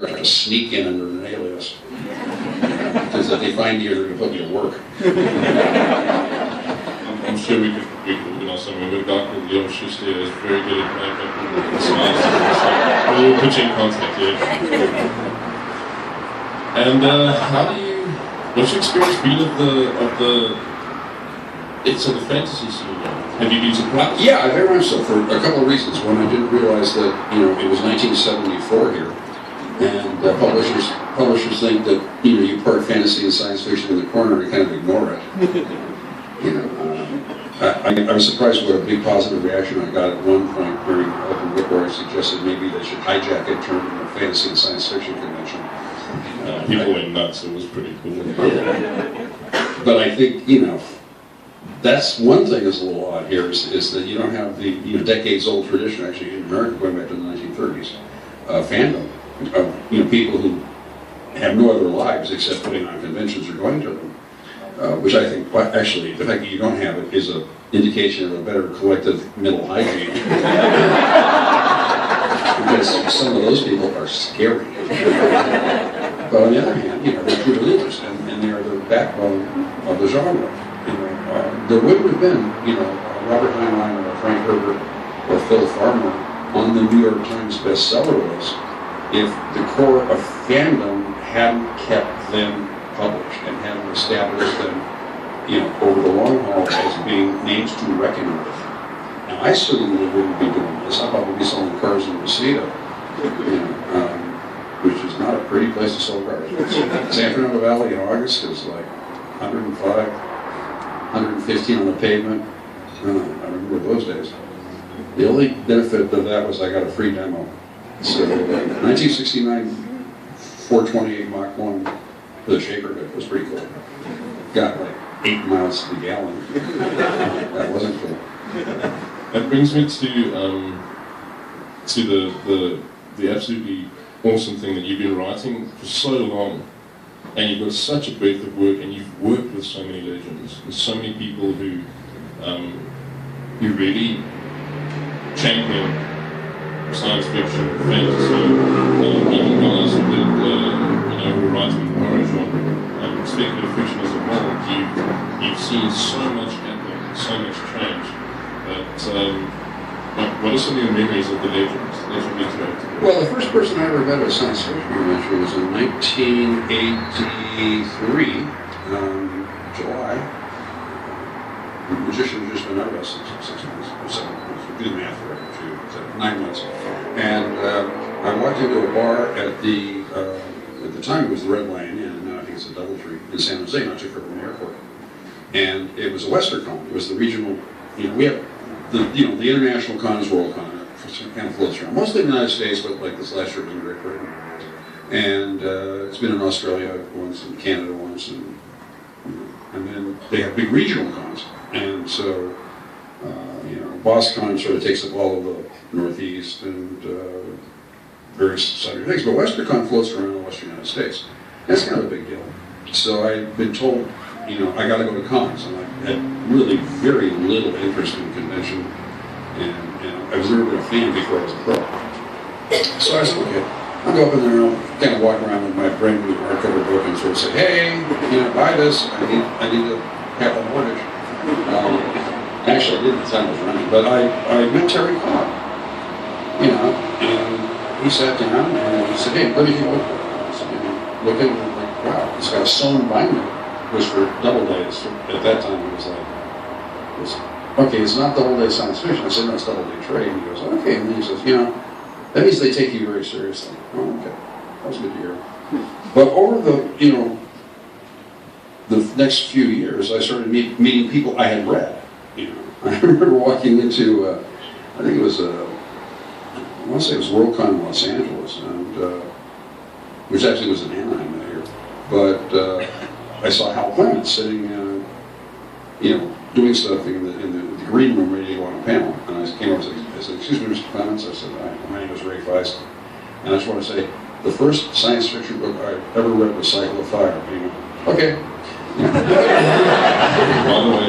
have to sneak in under an alias. Because if they find you, they're going to put you to work. I'm sure we could something. We've got a guy called Leo Schuster who's very good at makeup and smiles. So we'll put you in contact, yeah. And what's your experience been of the fantasy scene? Have you been surprised? Yeah, very much so, for a couple of reasons. One, I didn't realize that, it was 1974 here, and publishers think that, you park fantasy and science fiction in the corner and kind of ignore it. I was surprised what a big positive reaction I got at one point during an open book where I suggested maybe they should hijack it, turn it into a fantasy and science fiction convention. People went nuts. It was pretty cool. But I think, that's one thing that's a little odd here is that you don't have the decades-old tradition, actually, in America, going back to the 1930s, fandom of people who have no other lives except putting on conventions or going to them. Which I think, actually, the fact that you don't have it is an indication of a better collective mental hygiene. Because some of those people are scary. But on the other hand, they're true believers, and they are the backbone of the genre. There wouldn't have been, Robert Heinlein or Frank Herbert or Phil Farmer on the New York Times bestseller list if the core of fandom hadn't kept them published and hadn't established them, over the long haul as being names to reckon with. Now, I certainly wouldn't be doing this. I'd probably be selling cars in Reseda, which is not a pretty place to sell cars. San Fernando Valley in August is like 105, 115 on the pavement. I remember those days. The only benefit of that was I got a free demo. So, 1969 428 Mach 1 with a shaker hood was pretty cool. Got like 8 miles to the gallon. That wasn't cool. That brings me to the absolutely awesome thing that you've been writing for so long, and you've got such a breadth of work, and you've worked with so many legends, and so many people who really champion science fiction, fantasy, even guys that who are writing the horror genre. Speaking of fiction as a whole, you've seen so much happen, so much change. What are some of your memories of the legends? Well, the first person I ever met at a science fiction convention was in 1983, July. The magician had just been out of us 6 months, or 7 months. Do the math for it, 9 months. And I walked into a bar at the time it was the Red Lion Inn, and now I think it's a DoubleTree in San Jose, not too far from the airport. And it was a Western con. It was the regional, we have the international cons, world con, kind of floats around. Mostly in the United States, but like this last year was in Great Britain. And it's been in Australia once, and Canada once, and then they have big regional cons. And so, BosCon sort of takes up all of the Northeast and various southern things, but WesternCon floats around the Western United States. That's kind of a big deal. So I've been told, I got to go to cons, and I had really very little interest in convention, and I was never been a fan before I was a pro. So I said, okay, I'll go up in there and I'll kind of walk around with my brand new hardcover book and sort of say, hey, buy this. I need to have a mortgage. Actually, I didn't at the time I was running, but I met Terry Cobb, and he sat down and he said, hey, what did you look for? I said, look at it, and I'm like, wow, it's got a sewn binder. It was for Doubleday. At that time, it was like, okay, it's not Doubleday science fiction. I said, no, it's Doubleday trade. And he goes, okay. And then he says, that means they take you very seriously. Oh, okay. That was good to hear. But over the next few years, I started meeting people I had read. I remember walking into, I think it was I want to say it was Worldcon in Los Angeles, and which actually was in Anaheim that year. But I saw Hal Clement sitting, doing stuff in the green room ready to go on a panel. And I came over and I said, excuse me, Mr. Clements. I said, my name is Ray Feist. And I just want to say, the first science fiction book I ever read was Cycle of Fire. Okay. By the way,